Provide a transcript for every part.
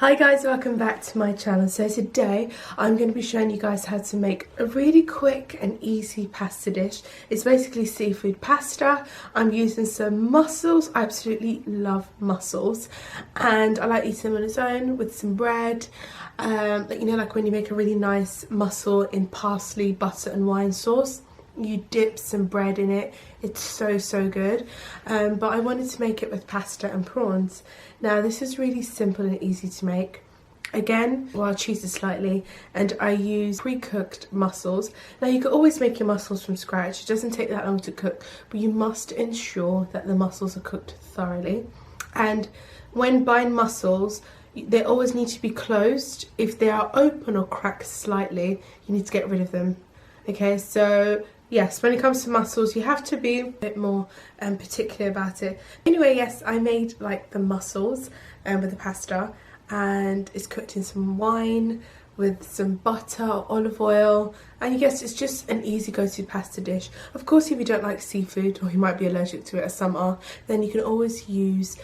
Hi guys, welcome back to my channel. So today I'm going to be showing you guys how to make a really quick and easy pasta dish. It's basically seafood pasta. I'm using some mussels. I absolutely love mussels and I like eating them on its own with some bread. You know, like when you make a really nice mussel in parsley, butter and wine sauce, you dip some bread in it. It's so good. But I wanted to make it with pasta and prawns. Now this is really simple and easy to make. Again, well, I'll cheese it slightly, and I use pre-cooked mussels. Now you can always make your mussels from scratch. It doesn't take that long to cook, but you must ensure that the mussels are cooked thoroughly. And when buying mussels, they always need to be closed. If they are open or cracked slightly, you need to get rid of them. Okay, so yes, when it comes to mussels, you have to be a bit more particular about it. Anyway, yes, I made like the mussels with the pasta, and it's cooked in some wine with some butter or olive oil, and yes, it's just an easy go-to pasta dish. Of course, if you don't like seafood or you might be allergic to it, as some are, then you can always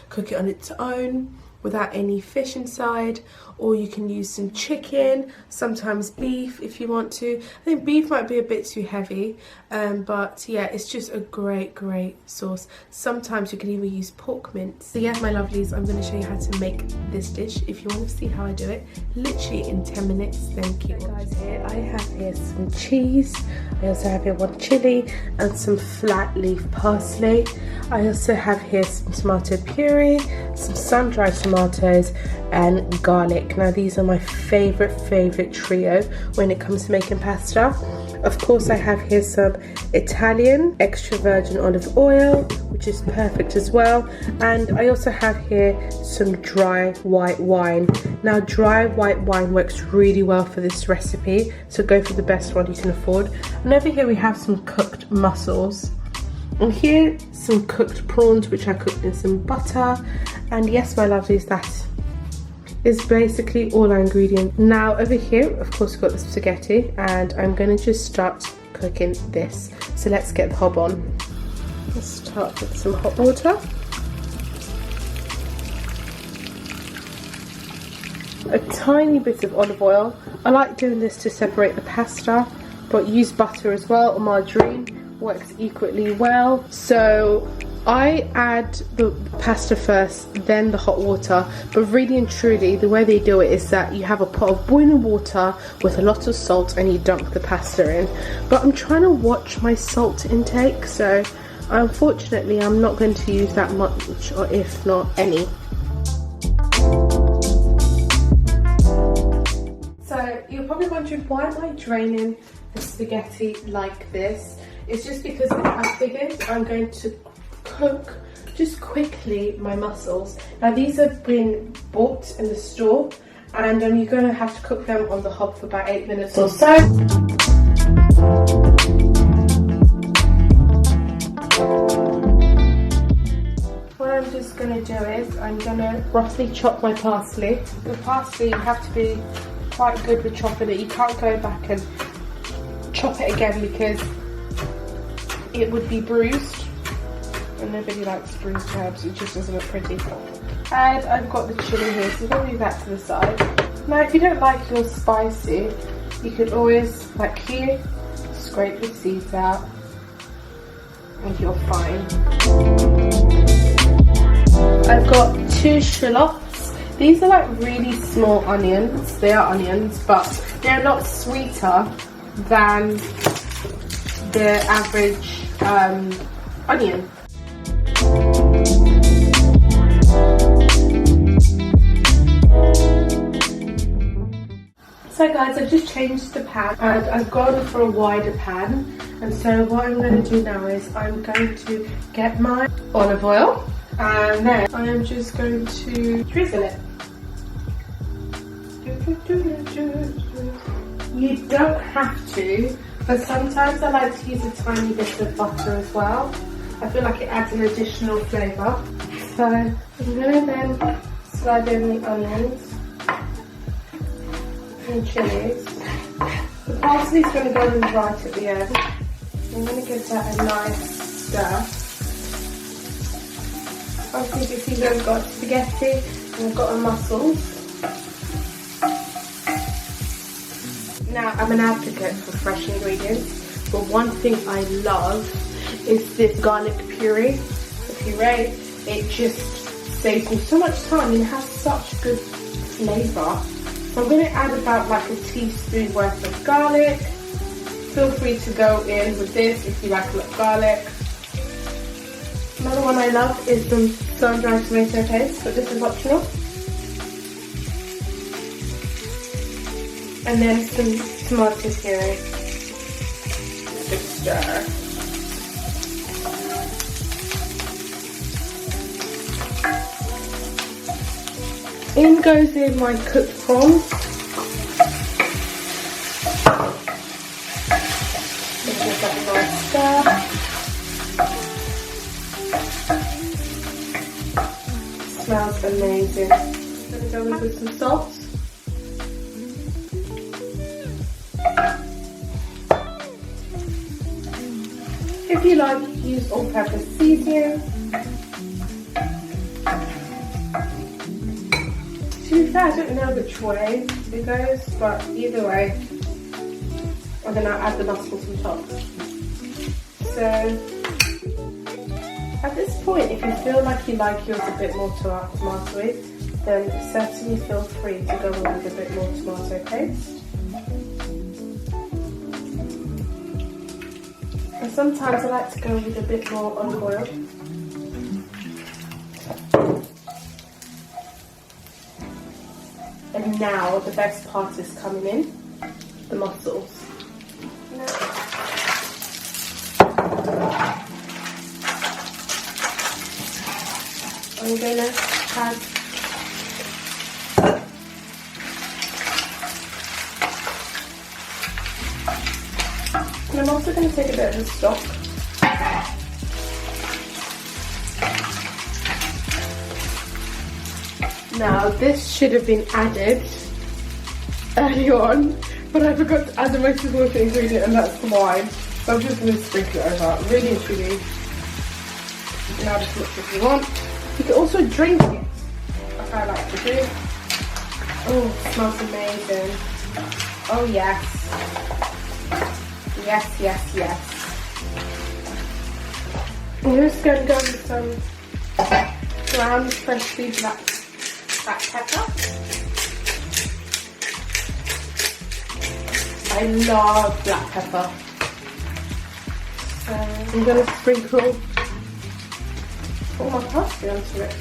cook it on its own without any fish inside, or you can use some chicken, sometimes beef if you want to. I think beef might be a bit too heavy, but yeah, it's just a great sauce. Sometimes you can even use pork mince. So yeah, my lovelies, I'm going to show you how to make this dish. If you want to see how I do it, literally in 10 minutes, then keep guys here. I have here some cheese, I also have here one chilli and some flat leaf parsley. I also have here some tomato puree, some sun-dried tomatoes and garlic. Now these are my favorite trio when it comes to making pasta. Of course, I have here some Italian extra virgin olive oil, which is perfect as well, and I also have here some dry white wine. Now dry white wine works really well for this recipe, so go for the best one you can afford. And over here we have some cooked mussels, and here some cooked prawns which I cooked in some butter. And yes, my lovelies, that is basically all our ingredients. Now over here, of course, we've got the spaghetti, and I'm going to just start cooking this. So let's get the hob on. Let's start with some hot water. A tiny bit of olive oil. I like doing this to separate the pasta, but use butter as well, or margarine, works equally well. So I add the pasta first, then the hot water, but really and truly the way they do it is that you have a pot of boiling water with a lot of salt and you dunk the pasta in. But I'm trying to watch my salt intake, so unfortunately I'm not going to use that much, or if not any. So you're probably wondering, why am I draining the spaghetti like this? It's just because I figured I'm going to cook just quickly my mussels. Now these have been bought in the store, and you're going to have to cook them on the hob for about 8 minutes or so. What I'm just going to do is I'm going to roughly chop my parsley. The parsley, you have to be quite good with chopping it. You can't go back and chop it again because it would be bruised, and nobody likes bruised herbs. It just doesn't look pretty. And I've got the chili here, so I'm going to leave that to the side. Now if you don't like your spicy, you could always, like here, scrape the seeds out and you're fine. I've got 2 shallots. These are like really small onions. They are onions, but they're a lot sweeter than the average onion. So guys, I've just changed the pan and I've gone for a wider pan, and so what I'm going to do now is I'm going to get my olive oil, and then I am just going to drizzle it. You don't have to, but sometimes I like to use a tiny bit of butter as well. I feel like it adds an additional flavour. So I'm going to then slide in the onions and chilies. The parsley's going to go in right at the end. I'm going to give that a nice stir. Obviously, you can see that I've got spaghetti and I've got the mussels. Now, I'm an advocate for fresh ingredients, but one thing I love is this garlic puree. The puree, it just saves me so much time and it has such good flavour. So I'm going to add about like a teaspoon worth of garlic. Feel free to go in with this if you like a lot of garlic. Another one I love is some sun-dried tomato paste, but this is optional. And then some tomato puree. Just stir. In goes in my cooked prawns. Give that a nice stir. Smells amazing. I'm going to go in with some salt. If you like, use all-purpose seasoning. To be fair, I don't know which way it goes, but either way, and then I'll add the mussels on top. So, at this point, if you feel like you like yours a bit more tomatoey, then certainly feel free to go in with a bit more tomato paste. And sometimes I like to go with a bit more olive oil. And now the best part is coming in, the mussels. I'm gonna add and I'm also going to take a bit of the stock. Now this should have been added early on, but I forgot to add the most important ingredient, and that's the wine. So I'm just going to sprinkle it over, really and truly. Now just mix if you want. You can also drink it, like I like to do. Oh, it smells amazing. Oh yes. Yes, yes, yes. I'm just going to go with some ground freshly black pepper. I love black pepper. I'm going to sprinkle all my parsley onto it.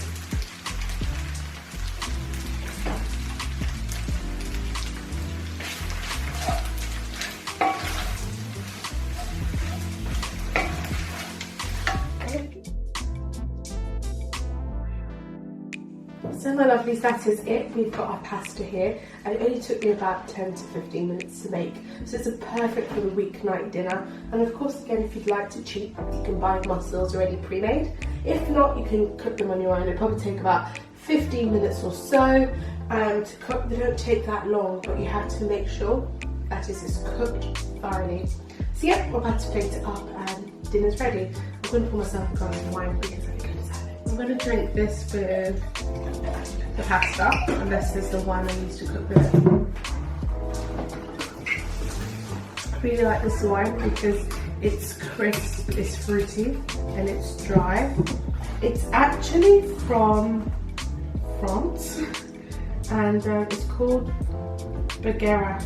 So my lovelies, that is it. We've got our pasta here, and it only took me about 10 to 15 minutes to make. So it's a perfect for the weeknight dinner. And of course, again, if you'd like to cheat, you can buy mussels already pre-made. If not, you can cook them on your own. It'll probably take about 15 minutes or so. To cook, they don't take that long, but you have to make sure that it's cooked thoroughly. So yeah, we're about to plate it up and dinner's ready. I'm going to pour myself a glass of wine because I think I deserve it. I'm going to drink this with the pasta, and this is the wine I used to cook with it. I really like this wine because it's crisp, it's fruity, and it's dry. It's actually from France, and it's called Bagheera.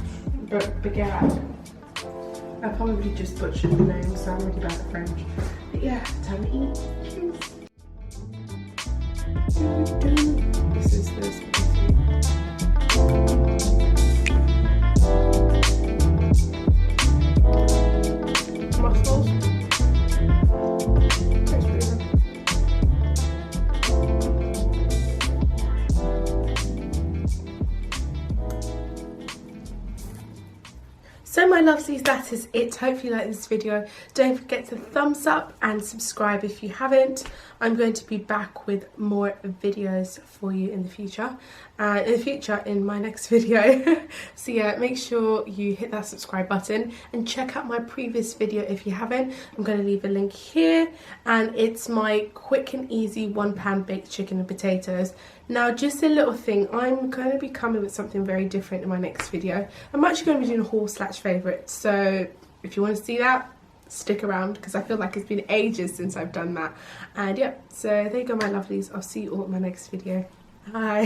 I probably just butchered the name, so I'm really bad at French. But yeah, time to eat. Cheers. This is the mussels. So my lovelies, that is it. Hope you like this video. Don't forget to thumbs up and subscribe if you haven't. I'm going to be back with more videos for you in the future. In my next video. So yeah, make sure you hit that subscribe button and check out my previous video if you haven't. I'm going to leave a link here, and it's my quick and easy 1 pan baked chicken and potatoes. Now, just a little thing, I'm going to be coming with something very different in my next video. I'm actually going to be doing a haul / favourites, so if you want to see that, stick around, because I feel like it's been ages since I've done that. And yeah, so there you go my lovelies, I'll see you all in my next video. Bye.